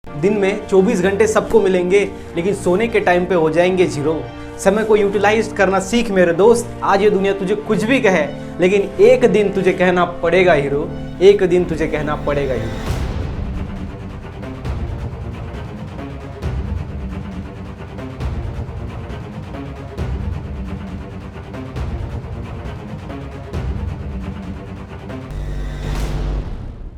दिन में 24 घंटे सबको मिलेंगे, लेकिन सोने के टाइम पे हो जाएंगे जीरो। समय को यूटिलाइज करना सीख मेरे दोस्त। आज ये दुनिया तुझे कुछ भी कहे, लेकिन एक दिन तुझे कहना पड़ेगा हीरो, एक दिन तुझे कहना पड़ेगा हीरो।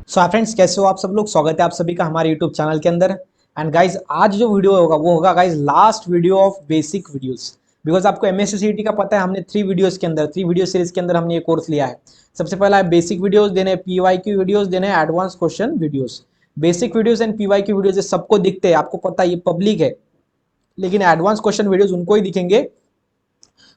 सो हाय फ्रेंड्स, कैसे हो आप सब लोग। स्वागत है आप सभी का हमारे यूट्यूब चैनल के अंदर। एंड गाइज आज जो वीडियो होगा वो होगा guys last video of basic videos. Because आपको एमएससीईटी का पता है, हमने 3 वीडियो सीरीज के अंदर हमने ये कोर्स लिया है। सबसे पहला है बेसिक वीडियोस, देने पीवाईक्यू वीडियोस, देने advance question videos. Basic videos and PYQ videos सबको दिखते हैं, आपको पता है ये पब्लिक है, लेकिन एडवांस क्वेश्चन वीडियोस उनको ही दिखेंगे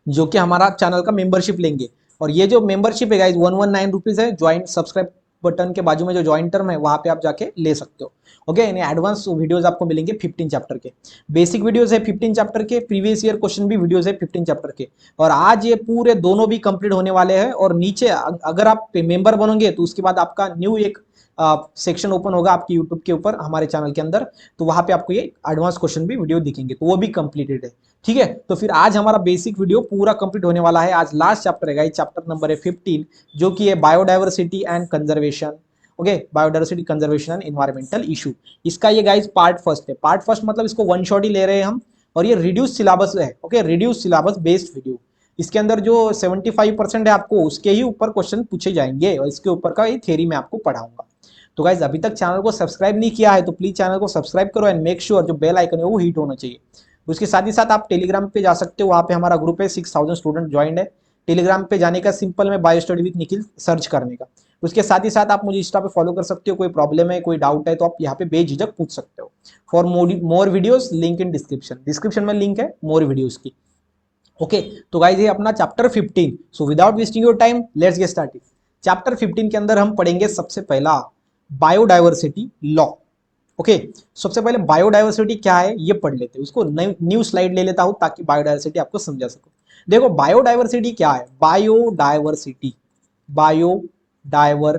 जो कि हमारा चैनल का मेंबरशिप लेंगे। और ये जो मेंबरशिप है गाइज 119 रुपीज है। ज्वाइन सब्सक्राइब बटन के बाजू में जो ज्वाइन टर्म है वहां पे आप जाके ले सकते हो। ओके, यानी एडवांस वीडियोस आपको मिलेंगे 15 चैप्टर के। बेसिक वीडियोस है 15 चैप्टर के, प्रीवियस ईयर क्वेश्चन भी वीडियोस है 15 चैप्टर के। और आज ये पूरे दोनों भी कंप्लीट होने वाले हैं। और नीचे अगर आप मेंबर बनोगे तो उसके बाद आपका न्यू एक सेक्शन ओपन होगा आपके यूट्यूब के ऊपर, हमारे चैनल के अंदर। तो वहां पे आपको ये एडवांस क्वेश्चन भी वीडियो दिखेंगे, तो वो भी कंप्लीटेड है। ठीक है, तो फिर आज हमारा बेसिक वीडियो पूरा कंप्लीट होने वाला है। आज लास्ट चैप्टर है गाइस, चैप्टर नंबर है 15, जो कि है biodiversity and conservation. Okay, biodiversity conservation and environmental issue. इसका ये गाइस पार्ट फर्स्ट है। पार्ट फर्स्ट मतलब इसको वन शॉट ही ले रहे हैं हम, और ये रिड्यूस सिलेबस है। Okay, reduce syllabus based video. इसके अंदर जो 75% है आपको उसके ही ऊपर क्वेश्चन पूछे जाएंगे, और इसके ऊपर का ये थ्योरी मैं आपको पढ़ाऊंगा। तो गाइज अभी तक चैनल को सब्सक्राइब नहीं किया है तो प्लीज चैनल को सब्सक्राइब करो एंड मेक श्योर जो बेल आइकन है वो हिट होना चाहिए। उसके साथ ही साथ आप टेलीग्राम पे जा सकते हो, वहां पे हमारा ग्रुप है, 6000 स्टूडेंट ज्वाइंड है। टेलीग्राम पे जाने का सिंपल में bio study with Nikhil search करने का। उसके साथ ही साथ आप मुझे इंस्टा पे फॉलो कर सकते हो। कोई प्रॉब्लम है, कोई डाउट है तो आप यहाँ पे बेझिझक पूछ सकते हो। For more videos link in description में लिंक है मोर वीडियोस की। ओके, तो गाइज ये अपना chapter 15। So without wasting your time let's get started. Chapter 15 के अंदर हम पढ़ेंगे सबसे पहला बायोडाइवर्सिटी लॉ। ओके, सबसे पहले बायोडाइवर्सिटी क्या है ये पढ़ लेते हैं। उसको न्यू स्लाइड ले लेता हूं ताकि बायोडाइवर्सिटी आपको समझा सकूं। देखो बायोडाइवर्सिटी क्या है। बायोडाइवर्सिटी, बायोडाइवर्सिटी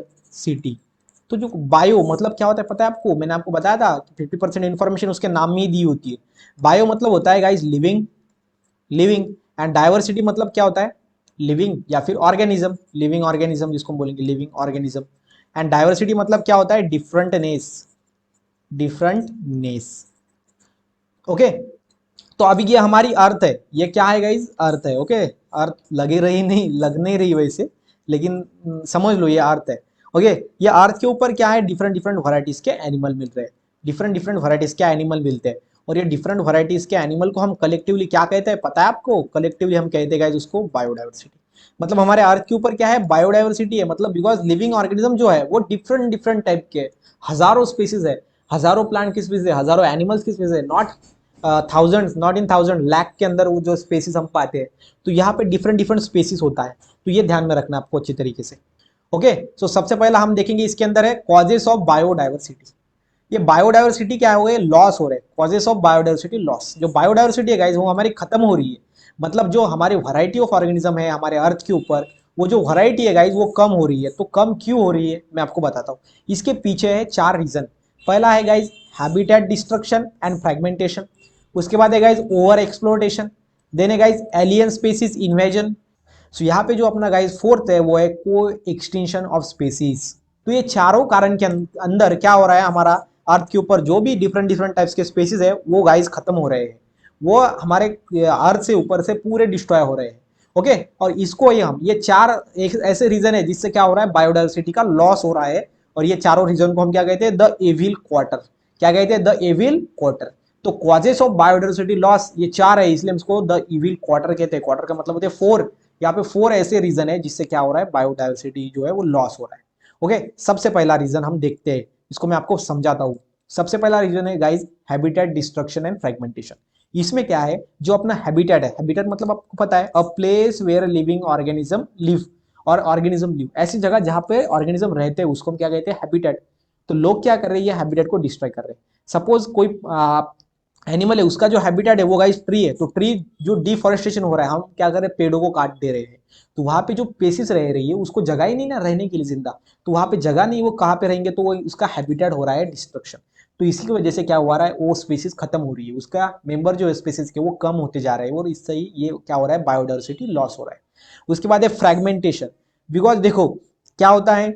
तो जो बायो मतलब क्या होता है पता है आपको। मैंने आपको बताया था कि 50% इंफॉर्मेशन उसके नाम में ही दी होती है। बायो मतलब होता है guys living, living. And diversity मतलब क्या होता है, लिविंग या फिर ऑर्गेनिज्म, लिविंग ऑर्गेनिज्म जिसको हम बोलेंगे लिविंग ऑर्गेनिज्म। एंड डाइवर्सिटी मतलब क्या होता है, डिफरेंटनेस, डिफरेंटनेस। ओके, तो अभी ये हमारी अर्थ है। ये क्या है गाइज, अर्थ है। ओके, अर्थ लगे रही नहीं, लग नहीं रही वैसे, लेकिन समझ लो ये अर्थ है। ओके, ये अर्थ के ऊपर क्या है, डिफरेंट डिफरेंट वैरायटीज के एनिमल मिल रहे हैं। डिफरेंट डिफरेंट वैरायटीज के एनिमल मिलते हैं। और ये डिफरेंट वैरायटीज के एनिमल को हम कलेक्टिवली क्या कहते हैं पता है आपको। कलेक्टिवली हम कहते हैं गाइज उसको बायोडाइवर्सिटी। मतलब हमारे अर्थ के ऊपर क्या है, बायोडाइवर्सिटी है। मतलब बिकॉज लिविंग ऑर्गेनिज्म जो है वो डिफरेंट डिफरेंट टाइप के, हजारों स्पीसीज है, हजारों प्लांट की स्पीसीज है, हजारों एनिमल्स की स्पीसीज है। Not thousands, not in thousand, lakh के अंदर वो जो स्पेसिस हम पाते हैं। तो यहाँ पे डिफरेंट डिफरेंट स्पेसिस होता है। तो ये ध्यान में रखना आपको अच्छी तरीके से। ओके, सो सबसे पहला हम देखेंगे इसके अंदर है कॉजेस ऑफ बायोडाइवर्सिटी। ये बायोडाइवर्सिटी क्या हो रहा है, लॉस हो रहे हैं। Causes of biodiversity loss. जो बायोडाइवर्सिटी है गाइस वो हमारी खत्म हो रही है। मतलब जो हमारी वैरायटी ऑफ ऑर्गेनिज्म है हमारे अर्थ के ऊपर, वो जो वैरायटी है गाइस वो कम हो रही है। तो कम क्यों हो रही है मैं आपको बताता हूँ। इसके पीछे है 4 रीजन। पहला है guys habitat destruction and fragmentation. उसके बाद है गाइस ओवर एक्सप्लोटेशन। देन है गाइस एलियन स्पीसीज इन्वेजन। सो यहाँ पे जो अपना गाइस फोर्थ है वो है को एक्सटेंशन ऑफ स्पीसीज। तो ये चारों कारण के अंदर क्या हो रहा है, हमारा अर्थ के ऊपर जो भी डिफरेंट डिफरेंट टाइप्स के स्पीसीज है वो गाइस खत्म हो रहे हैं। वो हमारे अर्थ से ऊपर से पूरे डिस्ट्रॉय हो रहे हैं। ओके, और इसको ये 4 एक ऐसे रीजन है जिससे क्या हो रहा है, बायोडाइवर्सिटी का लॉस हो रहा है। और ये चारों रीजन को हम क्या कहते हैं, द एविल क्वार्टर। क्या कहते हैं, द एविल क्वार्टर। तो कॉजेस ऑफ बायोडाइवर्सिटी लॉस ये 4 है, इसलिए हम इसको द इविल क्वार्टर कहते हैं। क्वार्टर का मतलब होते हैं 4। यहाँ पे 4 ऐसे रीजन है जिससे क्या हो रहा है, बायोडाइवर्सिटी जो है वो लॉस हो रहा है। ओके, सबसे पहला रीजन हम देखते हैं, इसको मैं आपको समझाता हूँ। सबसे पहला रीजन है guys habitat destruction and fragmentation. इसमें क्या है, जो अपना हैबिटेट है, हैबिटेट मतलब आपको पता है a place where living organism live, और ऑर्गेनिज्म लिव ऐसी जगह जहां पे ऑर्गेनिज्म रहते हैं उसको हम क्या कहते हैं, हैबिटेट। तो लोग क्या कर रहे हैं, ये हैबिटेट को डिस्ट्रॉय कर रहे हैं। सपोज कोई एनिमल है, उसका जो हैबिटेट है वो गाइस ट्री है। तो ट्री जो डिफॉरेस्टेशन हो रहा है, हम क्या कर रहे हैं, पेड़ों को काट दे रहे हैं। तो वहां पे जो पेसिस रह रही है उसको जगह ही नहीं ना रहने के लिए जिंदा। तो वहां पे जगह नहीं, वो कहाँ पे रहेंगे, तो वो उसका हैबिटेट हो रहा है डिस्ट्रक्शन। तो इसी की वजह से क्या हो रहा है, वो स्पीसीज खत्म हो रही है, उसका मेंबर जो स्पीसीज के वो कम होते जा रहे हैं, और इससे ही ये क्या हो रहा है, बायोडाइवर्सिटी लॉस हो रहा है। उसके बाद है फ्रेगमेंटेशन। बिकॉज देखो क्या होता है,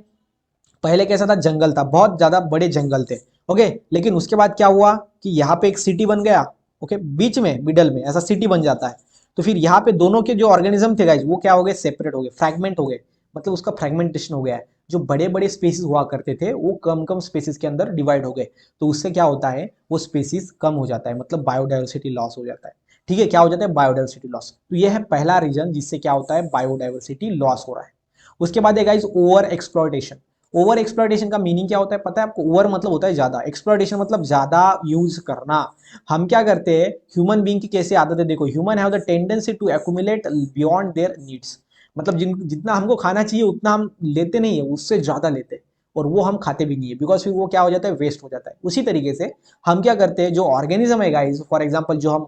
पहले कैसा था, जंगल था, बहुत ज्यादा बड़े जंगल थे, ओके, लेकिन उसके बाद क्या हुआ कि यहाँ पे एक सिटी बन गया, ओके, बीच में मिडल में ऐसा सिटी बन जाता है, तो फिर यहाँ पे दोनों के जो ऑर्गेनिज्म थे गाइज वो क्या हो गए, सेपरेट हो गए, फ्रैगमेंट हो गए, मतलब उसका फ्रैगमेंटेशन हो गया है। जो बड़े बड़े स्पेसिस हुआ करते थे वो कम कम स्पेसिस के अंदर डिवाइड हो गए, तो उससे क्या होता है, वो स्पेसिस कम हो जाता है, मतलब बायोडाइवर्सिटी लॉस हो जाता है। ठीक है, क्या हो जाता है, बायोडाइवर्सिटी लॉस। तो ये है पहला रीजन जिससे क्या होता है, बायोडाइवर्सिटी लॉस हो रहा है। उसके बाद है guys over exploitation. Over exploitation का मीनिंग क्या होता है पता है आपको, ओवर मतलब होता है ज्यादा, एक्सप्लॉयटेशन मतलब ज्यादा यूज करना। हम क्या करते हैं, ह्यूमन बीइंग की कैसे आदत है, देखो human have the tendency to accumulate beyond their needs, मतलब जितना हमको खाना चाहिए उतना हम लेते नहीं है, उससे ज्यादा लेते हैं, और वो हम खाते भी नहीं है, बिकॉज फिर वो क्या हो जाता है, वेस्ट हो जाता है। उसी तरीके से हम क्या करते हैं, जो ऑर्गेनिज्म है गाइस, फॉर एग्जाम्पल जो हम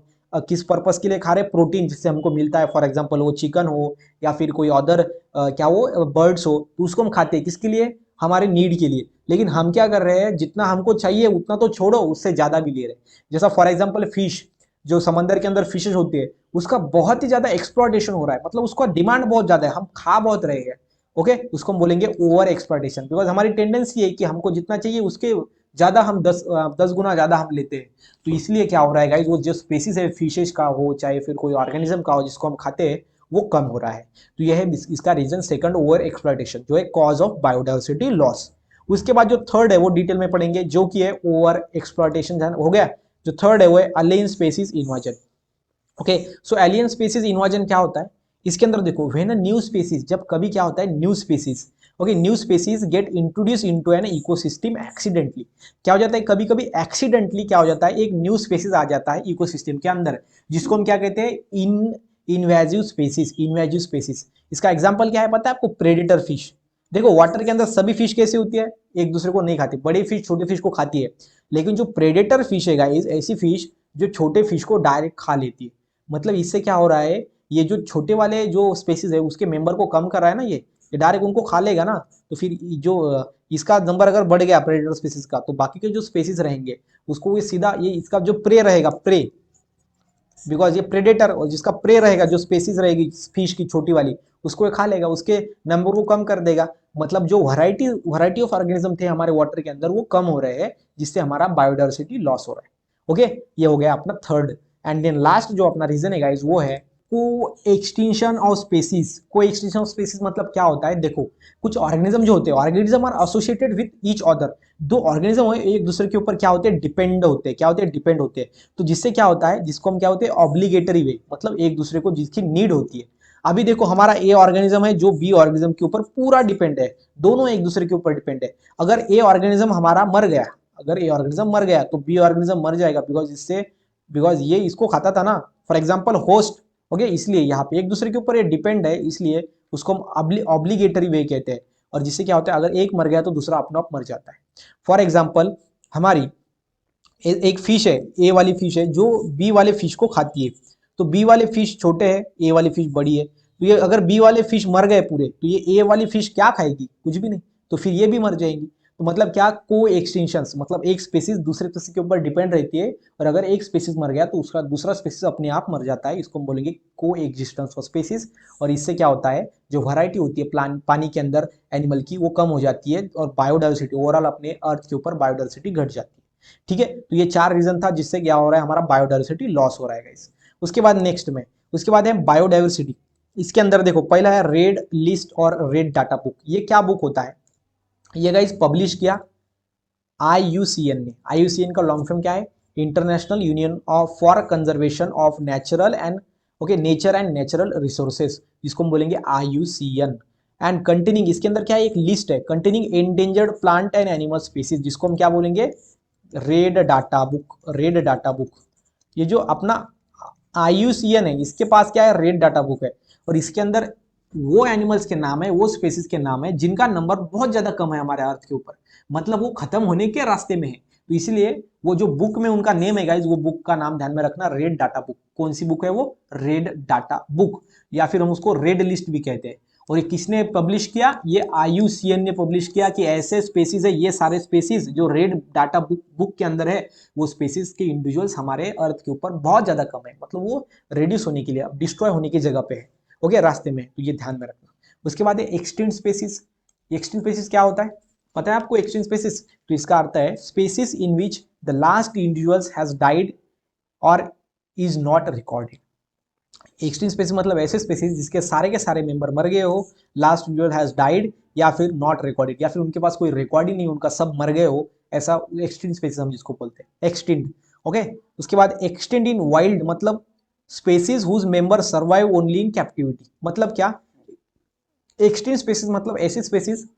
किस पर्पस के लिए खा रहे हैं, प्रोटीन जिससे हमको मिलता है, फॉर एग्जाम्पल वो चिकन हो या फिर कोई अदर क्या वो बर्ड्स हो, तो उसको हम खाते हैं किसके लिए, हमारे नीड के लिए। लेकिन हम क्या कर रहे हैं, जितना हमको चाहिए उतना तो छोड़ो, उससे ज्यादा भी ले रहे हैं। जैसा फॉर एग्जाम्पल फिश, जो समंदर के अंदर फिशेज होती है, उसका बहुत ही ज्यादा एक्सप्लॉयटेशन हो रहा है, मतलब उसका डिमांड बहुत ज्यादा है, हम खा बहुत रहे हैं, ओके, उसको हम बोलेंगे ओवर एक्सप्लॉयटेशन। बिकॉज हमारी टेंडेंसी है कि हमको जितना चाहिए उसके ज्यादा हम 10 गुना ज्यादा हम लेते हैं। तो इसलिए क्या हो रहा है गाइस, वो जो स्पेसीज है फिशेज का हो चाहे फिर कोई ऑर्गेनिज्म का हो जिसको हम खाते हैं, वो कम हो रहा है। तो यह है इसका रीजन सेकंड, ओवर एक्सप्लॉयटेशन, जो है कॉज ऑफ बायोडाइवर्सिटी लॉस। उसके बाद जो थर्ड है वो डिटेल में पढ़ेंगे, जो कि है ओवर एक्सप्लॉयटेशन हो गया। जो थर्ड है वो है अलियन स्पेसीज इन्वाजन। ओके, सो एलियन स्पेसीज इन्वाजन क्या होता है, इसके अंदर देखो व्हेन अ न्यू स्पेसीज, जब कभी क्या होता है, new species, okay, new species gate introduce into an ecosystem accidentally. क्या हो जाता है, कभी कभी एक्सीडेंटली क्या हो जाता है, एक न्यू स्पेसीज आ जाता है इकोसिस्टम के अंदर, जिसको हम क्या कहते हैं, इनवेजिव स्पेसीज, इनवेजिव स्पेसीज। इसका एग्जांपल क्या है पता है आपको, प्रेडेटर फिश। देखो वाटर के अंदर सभी फिश कैसे होती है, एक दूसरे को नहीं खाती, बड़ी फिश छोटे फिश को खाती है, लेकिन जो प्रेडेटर फिश है गाइस, ऐसी फिश जो छोटे फिश को डायरेक्ट खा लेती है। मतलब इससे क्या हो रहा है, ये जो छोटे वाले जो स्पेसीज है उसके मेंबर को कम कर रहा है ना, ये डायरेक्ट उनको खा लेगा ना, तो फिर जो इसका नंबर अगर बढ़ गया प्रेडेटर स्पेसीज का, तो बाकी के जो स्पेसीज रहेंगे उसको ये सीधा, ये इसका जो प्रे रहेगा, प्रे, बिकॉज ये प्रेडेटर, और जिसका प्रे रहेगा, जो स्पेसीज रहेगी फिश की छोटी वाली, उसको ये खा लेगा, उसके नंबर को कम कर देगा। मतलब जो वैरायटी ऑफ ऑर्गेनिज्म थे हमारे वाटर के अंदर वो कम हो रहे हैं, जिससे हमारा बायोडाइवर्सिटी लॉस हो रहा है। ओके, ये हो गया अपना थर्ड। एंड देन लास्ट जो अपना रीजन है गाइस, वो है को एक्सटिंक्शन ऑफ स्पेसीज। को एक्सटिंक्शन ऑफ स्पेसीज मतलब क्या होता है, देखो कुछ ऑर्गेनिज्म जो होते हैं, organism are associated with each other, दो ऑर्गेनिज्म एक दूसरे के ऊपर क्या होते हैं, डिपेंड होते हैं, क्या होते हैं, डिपेंड होते हैं। तो जिससे क्या होता है, जिसको हम क्या होते हैं, ऑब्लिगेटरी वे, मतलब एक दूसरे को जिसकी नीड होती है। अभी देखो हमारा ए ऑर्गेनिज्म है जो बी ऑर्गेनिज्म के ऊपर पूरा डिपेंड है, दोनों एक दूसरे के ऊपर डिपेंड है। अगर ए ऑर्गेनिज्म हमारा मर गया, अगर ए ऑर्गेनिज्म मर गया तो बी ऑर्गेनिज्म मर जाएगा, बिकॉज ये इसको खाता था ना, फॉर एग्जाम्पल होस्ट, ओके, इसलिए यहाँ पे एक दूसरे के ऊपर ये डिपेंड है, इसलिए उसको हम ऑब्लिगेटरी वे कहते हैं। और जिससे क्या होता है, अगर एक मर गया तो दूसरा अपना आप मर जाता है। फॉर एग्जाम्पल हमारी एक फिश है, ए वाली फिश है जो बी वाले फिश को खाती है, तो बी वाले फिश छोटे हैं, ए वाली फिश बड़ी है, तो ये अगर बी वाले फिश मर गए पूरे, तो ये ए वाली फिश क्या खाएगी, कुछ भी नहीं, तो फिर ये भी मर जाएगी। तो मतलब क्या, को एक्सटिंक्शन, मतलब एक स्पेसीज दूसरे स्पेसीज के ऊपर डिपेंड रहती है, और अगर एक स्पेसीज मर गया तो उसका दूसरा स्पेसीज अपने आप मर जाता है, इसको हम बोलेंगे को एग्जिस्टेंस ऑफ स्पेसीज। और इससे क्या होता है, जो वैरायटी होती है पानी के अंदर एनिमल की, वो कम हो जाती है, और बायोडाइवर्सिटी ओवरऑल अपने अर्थ के ऊपर बायोडाइवर्सिटी घट जाती है। ठीक है, तो ये चार रीजन था जिससे क्या हो रहा है, हमारा बायोडाइवर्सिटी लॉस हो रहा है गाइस। उसके बाद नेक्स्ट में, उसके बाद है बायोडाइवर्सिटी। इसके अंदर देखो पहला है रेड लिस्ट और रेड डाटा बुक। ये क्या बुक होता है, ये गाइस पब्लिश किया IUCN ने। IUCN का लॉन्ग फॉर्म क्या है, international union of for conservation of natural and nature and natural resources, जिसको हम बोलेंगे IUCN। एंड कंटेनिंग, इसके अंदर क्या है, एक लिस्ट है containing endangered plant and animal species, जिसको हम क्या बोलेंगे, red data book, red data book. ये जो अपना IUCN है, इसके पास क्या है, रेड डाटा बुक है, और इसके अंदर वो एनिमल्स के नाम है, वो स्पेसीज के नाम है जिनका नंबर बहुत ज्यादा कम है हमारे अर्थ के ऊपर, मतलब वो खत्म होने के रास्ते में है। तो इसलिए वो जो बुक में उनका नेम है गाइज, वो बुक का नाम ध्यान में रखना, रेड डाटा बुक। कौन सी बुक है वो, रेड डाटा बुक, या फिर हम उसको रेड लिस्ट भी कहते हैं। और ये किसने पब्लिश किया? ये IUCN ने पब्लिश किया कि ऐसे स्पेसीज है, ये सारे स्पेसीज जो रेड डाटा बुक के अंदर है, वो स्पेसीज के इंडिविजुअल्स हमारे अर्थ के ऊपर बहुत ज्यादा कम है, मतलब वो रिड्यूस होने के लिए, डिस्ट्रॉय होने की जगह पे है, ओके, रास्ते में, तो ये ध्यान में रखना। उसके बाद है एक्सटिंक्ट स्पेसीज। एक्सटिंक्ट स्पेसीज क्या होता है पता है आपको? एक्सटिंक्ट स्पेसीज, तो इसका अर्थ है species in which the last individuals has died और is not recorded. Extinct species मतलब ऐसे स्पेसीज जिसके सारे के सारे मेंबर मर गए हो, लास्ट इंडिविजुअल हैज डाइड, या फिर नॉट रिकॉर्डेड, या फिर उनके पास कोई रिकॉर्ड ही नहीं, उनका सब मर गए हो, ऐसा एक्सटिंक्ट स्पेसीज हम जिसको बोलते हैं, एक्सटिंक्ट, ओके। उसके बाद एक्सटिंक्ट इन वाइल्ड मतलब species whose member survive only in captivity. मतलब क्या? एक्सटिंक्ट स्पेसीज मतलब ऐसी स्पेसीज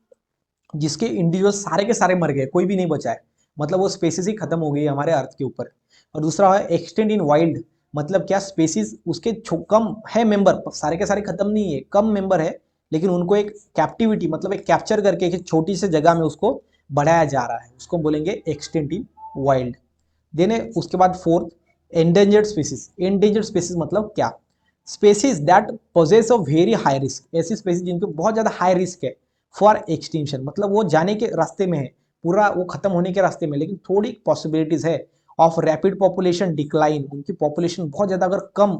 जिसके इंडिविजुअल सारे के सारे मर गए, कोई भी नहीं बचा है, मतलब वो स्पेसीज ही खत्म हो गई हमारे अर्थ के ऊपर। और दूसरा है एक्सटेंड इन वाइल्ड, मतलब क्या? स्पेसीज उसके कम है मेंबर, सारे के सारे खत्म नहीं है, कम मेंबर है, लेकिन उनको एक कैप्टिविटी मतलब एक कैप्चर करके एक छोटी सी जगह में उसको बढ़ाया जा रहा है, उसको बोलेंगे एक्सटेंड इन वाइल्ड। देन उसके बाद fourth endangered species. Endangered species मतलब क्या? Species that poses a very high risk, ऐसी स्पेसीज जिनके बहुत ज्यादा हाई रिस्क है फॉर एक्सटिंक्शन, मतलब वो जाने के रास्ते में है, पूरा वो खत्म होने के रास्ते में, लेकिन थोड़ी पॉसिबिलिटीज है ऑफ रैपिड पॉपुलेशन डिक्लाइन, उनकी पॉपुलेशन बहुत ज्यादा अगर कम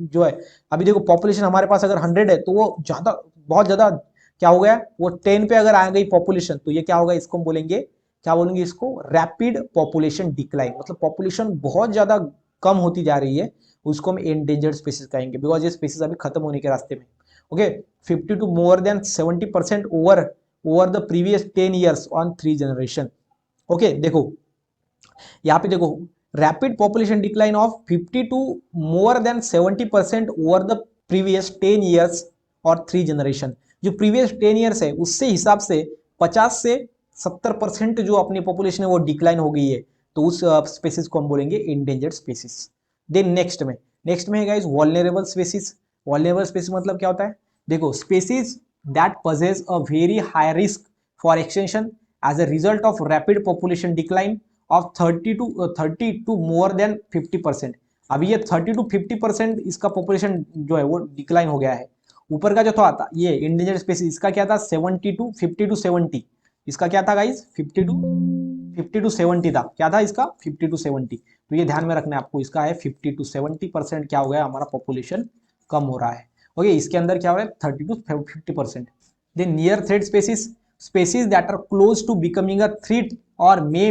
जो है, अभी देखो पॉपुलेशन हमारे पास अगर 100 है तो वो ज्यादा बहुत ज्यादा क्या हो गया, वो 10 पे अगर आ गई पॉपुलेशन, तो ये क्या होगा, इसको हम बोलेंगे, क्या बोलेंगे इसको? रैपिड पॉपुलेशन डिक्लाइन, मतलब पॉपुलेशन बहुत ज्यादा कम होती जा रही है, उसको हम एंडेंजर्ड स्पीसीज कहेंगे, बिकॉज ये स्पीसीज अभी खत्म होने के रास्ते में, okay. 50 to more than 70% over the previous 10 years on 3 generation, okay. देखो यहाँ पे देखो, rapid population decline of 50 to more than 70% over the previous 10 years और 3 जनरेशन। जो प्रीवियस 10 years है उससे हिसाब से 50 से 70% जो अपनी पॉपुलेशन है वो डिक्लाइन हो गई है, तो उस स्पेसीज को हम बोलेंगे इंडेंजर्ड स्पेसीज। देन नेक्स्ट में है guys vulnerable species. Vulnerable species मतलब क्या होता है? देखो species that possess a very high risk for extinction as a result of rapid population decline of 30 to more than 50%। अभी ये 30 to 50% इसका पॉपुलेशन जो है वो डिक्लाइन हो गया है। ऊपर का जो था ये इंडेंजर्ड स्पेसीज, इसका क्या था? 70 to 50 to 70, इसका क्या था गाइस? 50 to 70 था, क्या था इसका? 50 to 70, तो ये ध्यान में रखना है आपको, इसका है 50 to 70% क्या हो गया, हमारा पॉपुलेशन कम हो रहा है, ओके। इसके अंदर क्या हो रहा है? 30 to 50%। Then near threat species, species that are close to becoming a threat और may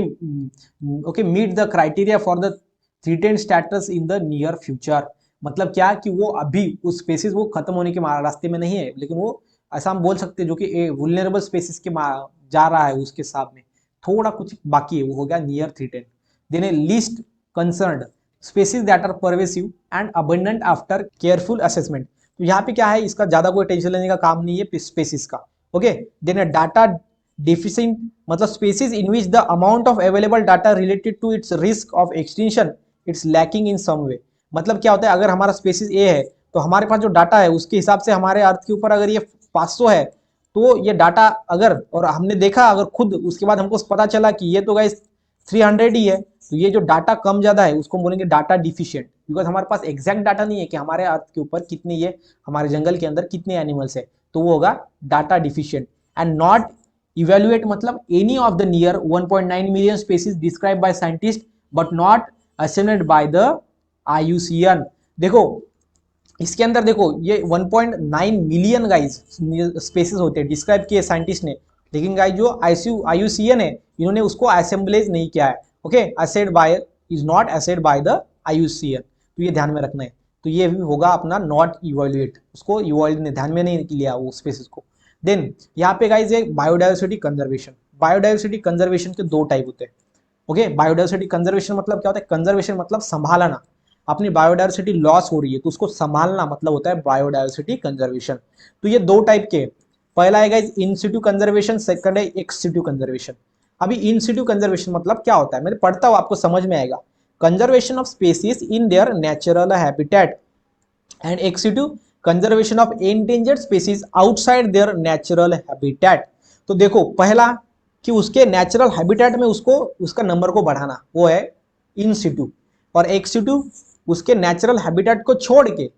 okay meet the criteria for the threatened status in the near future. मतलब क्या कि वो अभी उस स्पेसीज वो खत्म होने के रास्ते में नहीं है, लेकिन वो ऐसा हम बोल सकते हैं जो कि वुल्नरेबल स्पेसीज के जा रहा है, उसके साथ में थोड़ा कुछ बाकी है, वो हो गया near threatened. Then least concerned, species that are pervasive and abundant after careful assessment. तो यहाँ पे क्या है, इसका ज्यादा कोई टेंशन लेने का काम नहीं है स्पेसीज का, ओके। देन डाटा डिफिशिएंट मतलब species in which the amount of available data related to its risk of extinction its lacking in some way. मतलब क्या होता है, अगर हमारा स्पेसीज ए है तो हमारे पास जो डाटा है उसके हिसाब से हमारे अर्थ के ऊपर अगर ये 500 है, तो ये डाटा अगर, और हमने देखा अगर खुद, उसके बाद हमको पता चला कि ये तो गाइस 300 ही है, तो ये जो डाटा कम ज्यादा है उसको बोलेंगे डाटा डिफिशिएंट, बिकॉज हमारे पास एग्जैक्ट डाटा नहीं है कि हमारे अर्थ के ऊपर कितने, ये हमारे जंगल के अंदर कितने एनिमल्स है, तो वो होगा data deficient. And not evaluate मतलब any of the near 1.9 million species describe by scientist but not assembled by the IUCN। देखो इसके अंदर देखो ये 1.9 मिलियन गाइज स्पेसीज होते हैं डिस्क्राइब किए साइंटिस्ट ने, लेकिन गाइज जो IUCN है इन्होंने उसको असेंबलेज नहीं किया है, okay. Assessed by is not assessed by the IUCN, तो ये ध्यान में रखना है। तो ये भी होगा अपना नॉट इवैल्यूएट, उसको इवॉल्व ने ध्यान में नहीं लिया वो स्पेसीज को। देन यहाँ पे गाइज एक बायोडाइवर्सिटी कंजर्वेशन। बायोडाइवर्सिटी कंजर्वेशन के दो टाइप होते हैं, ओके। बायोडाइवर्सिटी कंजर्वेशन मतलब क्या होता है? कंजर्वेशन मतलब संभालना, अपनी बायोडाइवर्सिटी लॉस हो रही है तो उसको संभालना मतलब होता है बायोडाइवर्सिटी कंजर्वेशन। तो ये दो टाइप के, पहला है guys in situ conservation, second है एक्स सिटू कंजर्वेशन। अभी इन सिटू कंजर्वेशन मतलब क्या होता है, मैं पढ़ता हूं आपको समझ में आएगा। Conservation of species in their natural habitat and x situ conservation of endangered species outside their natural habitat. तो देखो पहला कि उसके नेचुरल हैबिटेट में उसको उसका नंबर को बढ़ाना, वो है इन सिटू, और एक्स सिटू उसके नेचुरल हैबिटेट को छोड़ के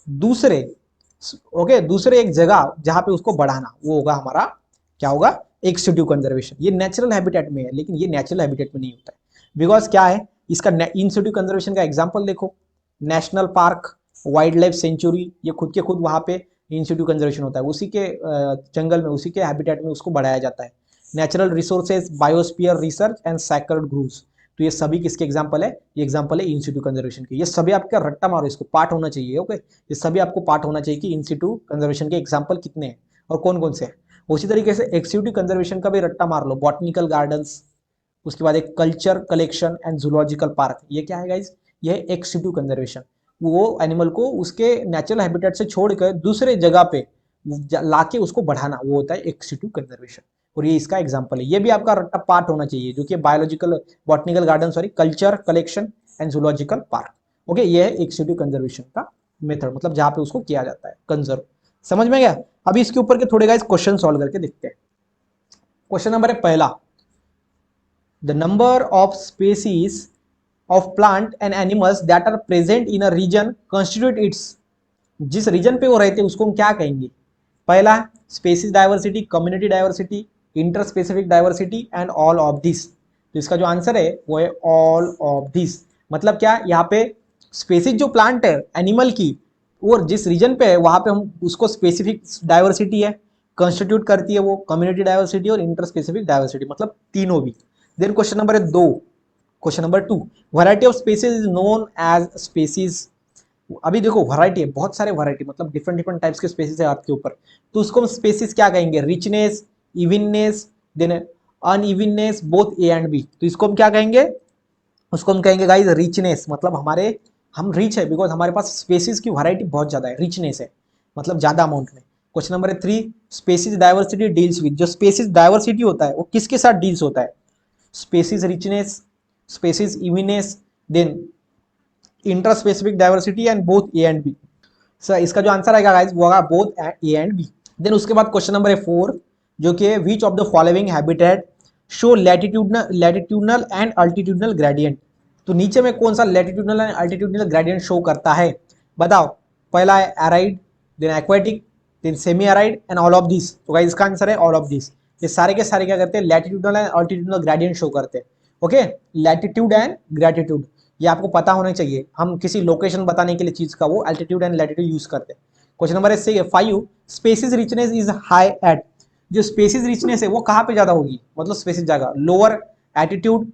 दूसरे ओके, दूसरे एक जगह जहां पे उसको बढ़ाना, वो होगा हमारा क्या होगा, एक्सटीट्यू कंजर्वेशन। ये नेचुरल हैबिटेट में है, लेकिन ये नेचुरल हैबिटेट में नहीं होता है। बिकॉज क्या है इसका, इंस्टीट्यू कंजर्वेशन का एग्जाम्पल देखो, national park, wild life sanctuary, ये खुद के खुद वहां पे इंस्टीट्यू कंजर्वेशन होता है, उसी के जंगल में, उसी के हैबिटेट में उसको बढ़ाया जाता है। Natural resources, biosphere research and sacred groves, तो ये सभी किसके एग्जाम्पल है, ये एग्जाम्पल है इंस्टीट्यू कंजर्वेशन के। ये सभी आपका रट्टा मारो, इसको पार्ट होना चाहिए। ओके, ये सभी आपको पार्ट होना चाहिए कि इंस्टीट्यू कंजर्वेशन के एग्जाम्पल कितने हैं और कौन कौन से हैं। उसी तरीके से एक्सटीट्यू कंजर्वेशन का भी रट्टा मार लो, बॉटनिकल गार्डन्स, उसके बाद एक culture collection and zoological park. ये क्या है गाइज, ये है एक्सटीट्यू कंजर्वेशन। वो एनिमल को उसके नेचुरल हैबिटेट से छोड़कर दूसरे जगह पे लाके उसको बढ़ाना, वो होता है एक्सटीट्यू कंजर्वेशन। और ये इसका एग्जाम्पल है। ये भी आपका रट्टा पार्ट होना चाहिए, जो कि biological, botanical garden, sorry, culture collection and zoological park. Okay, ये है एक्सटीट्यू कंजर्वेशन का मेथड, मतलब जहां पे उसको किया जाता है कंजर्व। समझ में गया। अभी इसके ऊपर के थोड़े गाइस क्वेश्चन सॉल्व करके देखते हैं। क्वेश्चन नंबर है पहला, the number of species of plant and animals that are present in a region constitute its, जिस रीजन पे वो रहते हैं उसको हम क्या कहेंगे। पहला, species diversity, community diversity, inter specific diversity and all of this. तो इसका जो आंसर है वो है ऑल ऑफ दिस। मतलब क्या, यहाँ पे स्पेसीज जो प्लांट है एनिमल की, और जिस रीजन पे है वहां पे हम उसको स्पेसिफिक डाइवर्सिटी है, कंस्टिट्यूट करती है वो, कम्युनिटी डाइवर्सिटी और इंटर स्पेसिफिक डाइवर्सिटी, मतलब तीनों भी। देन क्वेश्चन नंबर है दो, question number 2, variety of species is known as species. अभी देखो वैरायटी है, बहुत सारे वैरायटी, मतलब डिफरेंट डिफरेंट टाइप्स के स्पेसीज है अर्थ के ऊपर, तो उसको हम स्पेसीज क्या कहेंगे, richness, evenness, then unevenness, both A and B. तो इसको हम क्या कहेंगे, उसको हम कहेंगे गाइस रिचनेस। मतलब हमारे, हम रिच है बिकॉज हमारे पास स्पेसीज की वैरायटी बहुत ज्यादा है, रिचनेस है, मतलब ज्यादा अमाउंट में। Question number 3, species diversity deals with, जो स्पेसीज डाइवर्सिटी होता है वो किसके साथ डील्स होता है, species richness, species evenness, then inter specific diversity and both A and B. Sir इसका जो आंसर आएगा गाइस वो होगा both A and B. Then उसके बाद क्वेश्चन नंबर 4, जो कि है which of the following habitat show latitudinal and altitudinal gradient. तो नीचे में कौन सा latitudinal and altitudinal gradient show करता है, बताओ। पहला है arid, then aquatic, then semi arid and all of this. तो गाइस इसका आंसर है ऑल ऑफ दिस। ये सारे के सारे क्या करते हैं, latitudinal and altitudinal gradient show करते हैं। ओके, लैटिट्यूड एंड ग्रेटिट्यूड, ये आपको पता होना चाहिए। हम किसी लोकेशन बताने के लिए चीज का वो एल्टीट्यूड एंड लैटिट्यूड यूज करते हैं। Question number 5, species richness is high at, जो स्पेसिस रिचनेस है वो कहाँ पे ज्यादा होगी, मतलब स्पेसिस जगह, lower altitude,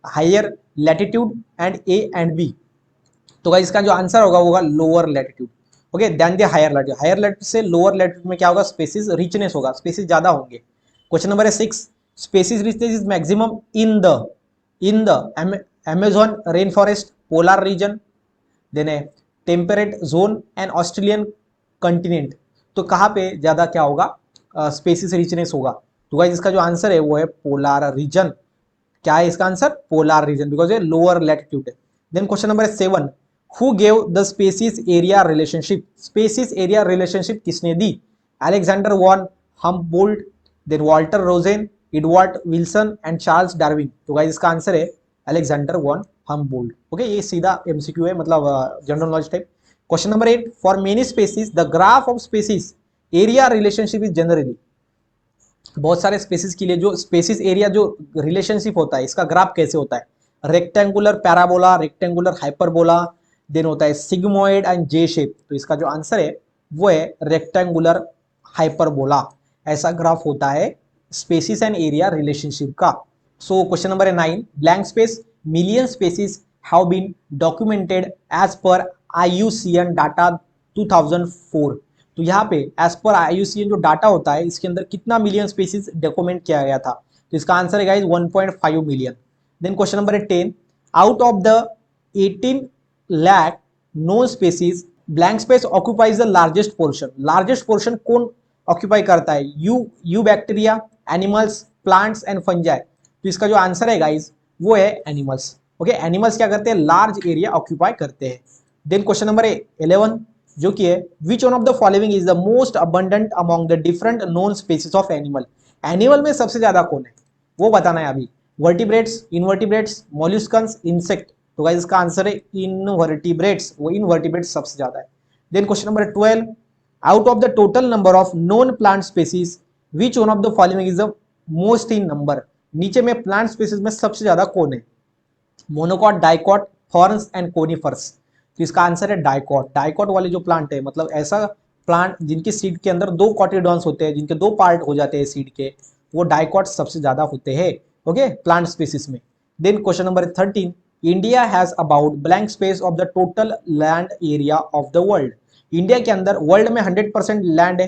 higher latitude and A and B. तो गाइस इसका जो आंसर होगा वो होगा lower latitude. Okay, then the higher latitude, higher latitude से लोअर लैटिट्यूड में क्या होगा, स्पेसिस रिचनेस होगा, स्पेसिस ज्यादा होंगे। Question number 6, species richness is maximum in the Amazon rainforest, polar region, then a temperate zone and Australian continent। तो कहाँ पे ज्यादा क्या होगा, स्पेसिस रिचनेस होगा। तो गाइस इसका जो आंसर है वो है पोलार रीजन। क्या है इसका आंसर, पोलार रीजन, बिकॉज ये लोअर लैटिट्यूड है। Then question number 7, who gave the species area relationship, species area relationship किसने दी, Alexander von Humboldt, then Walter Rosen, Edward Wilson and Charles Darwin. तो guys इसका answer है Alexander von Humboldt. Okay, ये सीधा MCQ है, मतलब general knowledge type. Question number 8, for many species the graph of species area relationship is generally, बहुत सारे species के लिए जो स्पेसीज एरिया जो रिलेशनशिप होता है, इसका ग्राफ कैसे होता है, rectangular parabola, rectangular hyperbola, then होता है सिग्मोइड एंड जे शेप। तो इसका जो आंसर है वो है रेक्टेंगुलर हाइपरबोला। ऐसा ग्राफ होता है स्पेसीज एंड एरिया रिलेशनशिप का। So question number 9, blank space, million species have been documented as per IUCN data 2004। तो यहाँ पे as per IUCN जो डाटा होता है इसके अंदर कितना मिलियन स्पेसीज डॉक्यूमेंट किया गया था, तो इसका आंसर है guys 1.5 million. Then question number 10, out of the 18 lakh known species, blank space occupies the largest portion। Largest portion कौन ऑक्यूपाई करता है, you bacteria, animals, plants and fungi. तो इसका जो आंसर है गाइस वो है एनिमल्स। ओके, एनिमल्स क्या करते हैं, लार्ज एरिया ऑक्यूपाई करते हैं। देन क्वेश्चन नंबर 11, जो कि है which one of the following is the most abundant among the different known species of animal. Animal में सबसे ज्यादा कौन है वो बताना है अभी, वर्टिब्रेट्स, इनवर्टिब्रेट्स, मोल्यूस्कन्स, इंसेक्ट। तो गाइस इसका आंसर है इनवर्टिब्रेट्स, वो इनवर्टिब्रेट्स सबसे ज्यादा है। Then question number 12, out of the total number of known plant species which one of the following is the most in number. नीचे में प्लांट स्पेसीज में सबसे ज्यादा कौन है? Monocot, dicot, ferns and conifers. तो इसका आंसर है डाइकॉट। डाइकॉट वाले जो प्लांट है, मतलब ऐसा प्लांट जिनकी सीड के अंदर दो कॉटिडॉन्स होते हैं, जिनके दो पार्ट हो जाते हैं सीड के, वो डाइकॉट सबसे ज्यादा होते हैं, ओके, प्लांट स्पीसीज में। Then question number 13, India has about blank space of the total land area of the world. India के अंदर वर्ल्ड में 100% लैंड है,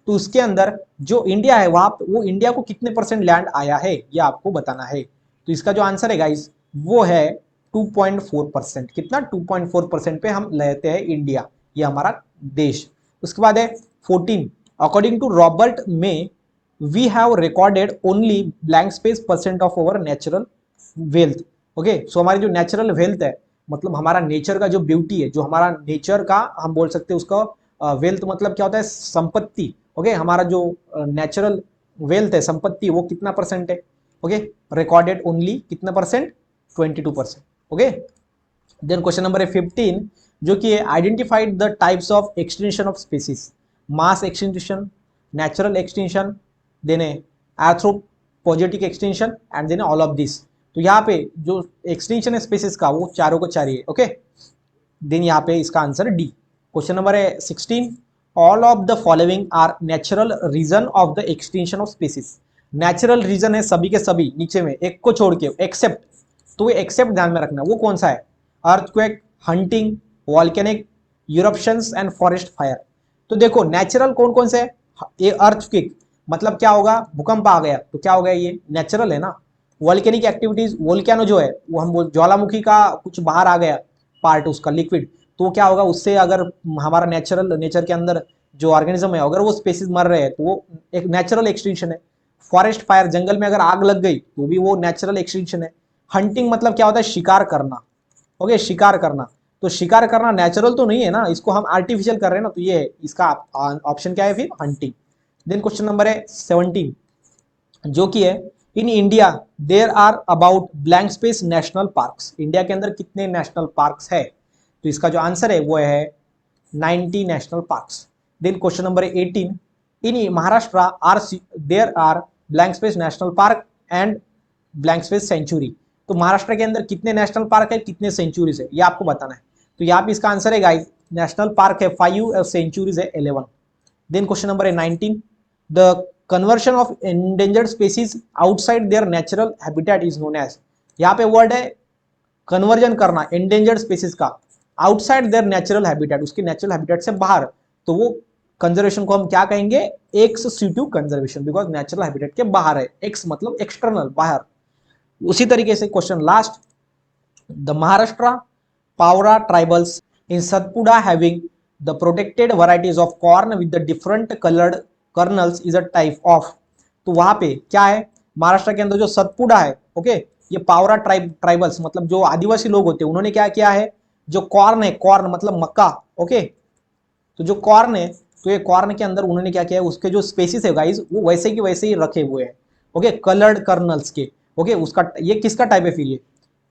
तो उसके अंदर जो इंडिया है वहां वो इंडिया को कितने परसेंट लैंड आया है ये आपको बताना है। तो इसका जो आंसर है गाइस वो है 2.4%। कितना? 2.4% पे हम लेते हैं इंडिया, ये हमारा देश। उसके बाद है 14, according to Robert May we have recorded only blank space percent of our natural wealth. Okay, so हमारी जो नेचुरल वेल्थ है, मतलब हमारा नेचर का जो ब्यूटी है, जो हमारा नेचर का हम बोल सकते हैं उसका वेल्थ मतलब क्या होता है? संपत्ति। ओके, हमारा जो नेचुरल वेल्थ है, संपत्ति, वो कितना परसेंट है? ओके, रिकॉर्डेड ओनली कितना percent? 22%। Okay, then question number 15 जो कि है identified the types of extension of species. Mass extension, natural extension, then anthropogenic extension and then all of this. तो यहाँ पे जो एक्सटेंशन है स्पीसीज का वो चारों को चाहिए। ओके, देन यहाँ पे इसका आंसर डी। क्वेश्चन नंबर है 16, all of the following are natural reason of the extension of species. Natural reason है सभी के सभी, नीचे में एक को छोड़ के, एक्सेप्ट, तो ये एक्सेप्ट ध्यान में रखना, वो कौन सा है? Earthquake, hunting, volcanic eruptions and forest fire. तो देखो नेचुरल कौन कौन से है? ये अर्थक्वेक मतलब क्या होगा? भूकंप आ गया तो क्या हो गया? ये नेचुरल है ना। वॉल्केनिक एक्टिविटीज, वोल्केनो जो है वो हम ज्वालामुखी का कुछ बाहर आ गया पार्ट उसका लिक्विड, तो क्या होगा? उससे अगर हमारा नेचर के अंदर जो ऑर्गेनिज्म है अगर वो स्पेसीज मर रहे हैं तो वो एक नेचुरल एक्सटिंक्शन है। फॉरेस्ट फायर, जंगल में अगर आग लग गई तो भी वो नेचुरल एक्सटिंक्शन है। हंटिंग मतलब क्या होता है? शिकार करना। ओके, शिकार करना, तो शिकार करना नेचुरल तो नहीं है ना, इसको हम आर्टिफिशियल कर रहे हैं ना, तो ये है इसका ऑप्शन क्या है फिर? हंटिंग। देन क्वेश्चन नंबर है 17 जो कि है in India there are about blank space national parks. India के अंदर कितने नेशनल पार्क्स है? तो इसका जो आंसर है वो है 90 national parks. Then question number 18, in Maharashtra are there are blank space national park and blank space sanctuary. तो महाराष्ट्र के अंदर कितने नेशनल पार्क है, कितने सेंचुरीज है, ये आपको बताना है। तो यहाँ पे इसका आंसर है गाइस, नेशनल पार्क है 5 और सेंचुरीज है 11। देन क्वेश्चन नंबर है 19, the conversion of endangered species outside their natural habitat is known as. यहाँ पे वर्ड है कन्वर्जन करना एंडेंजर्ड स्पीसीज का आउटसाइड देयर नेचुरल हैबिटेट, उसके नेचुरल हैबिटेट से बाहर, तो वो कंजर्वेशन को हम क्या कहेंगे? Ex situ conservation, because natural habitat के बाहर है। एक्स मतलब एक्सटर्नल, बाहर। उसी तरीके से question last, the Maharashtra Pawara tribals in Satpura having the protected varieties of corn with the different coloured colonel's is a type of. तो वहां पे क्या है? महाराष्ट्र के अंदर जो सतपुड़ा है, ओके, ये पावरा ट्राइबल्स मतलब जो आदिवासी लोग होते हैं, उन्होंने क्या किया है? जो कॉर्न है, कॉर्न मतलब मक्का, ओके, तो जो कॉर्न है, तो ये कॉर्न के अंदर उन्होंने क्या किया है? उसके जो स्पेसिस है गाइस वो वैसे की वैसे ही रखे हुए हैं, ओके, कलर्ड कर्नल्स के। ओके, उसका ये किसका टाइप है फिर? ये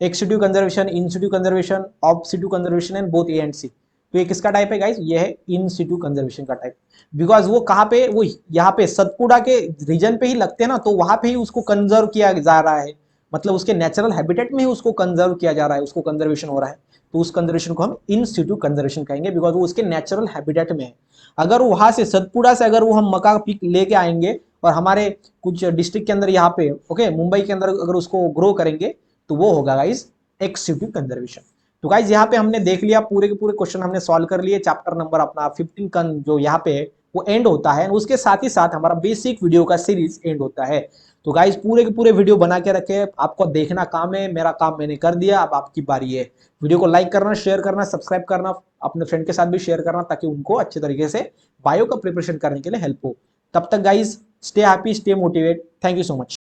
ex situ conservation, in situ conservation, off situ conservation and both A and C. तो ये किसका टाइप है गाइस? ये है इन सिटू कंजर्वेशन का टाइप, बिकॉज वो कहाँ पे? वो यहाँ पे सतपुड़ा के रीजन पे ही लगते हैं ना, तो वहां पे ही उसको कंजर्व किया जा रहा है, मतलब उसके नेचुरल हैबिटेट में ही उसको कंजर्व किया जा रहा है, उसको कंजर्वेशन हो रहा है, तो उस कंजर्वेशन को हम इन सिटू कंजर्वेशन कहेंगे, बिकॉज वो उसके नेचुरल हैबिटेट में है। अगर वहां से सतपुड़ा से अगर वो हम मक्का पिक लेके आएंगे और हमारे कुछ डिस्ट्रिक्ट के अंदर यहाँ पे, ओके, मुंबई के अंदर अगर उसको ग्रो करेंगे तो वो होगा गाइस एक्स सिटू कंजर्वेशन। तो गाइज यहाँ पे हमने देख लिया, पूरे के पूरे क्वेश्चन हमने सॉल्व कर लिए। चैप्टर नंबर अपना 15 का जो यहाँ पे है वो एंड होता है, उसके साथ ही साथ हमारा बेसिक वीडियो का सीरीज एंड होता है। तो गाइज पूरे के पूरे वीडियो बना के रखे, आपको देखना काम है, मेरा काम मैंने कर दिया, अब आपकी बारी है। वीडियो को लाइक करना, शेयर करना, सब्सक्राइब करना, अपने फ्रेंड के साथ भी शेयर करना, ताकि उनको अच्छे तरीके से बायो का प्रिपरेशन करने के लिए हेल्प हो। तब तक guys stay happy, stay motivate, thank you so much.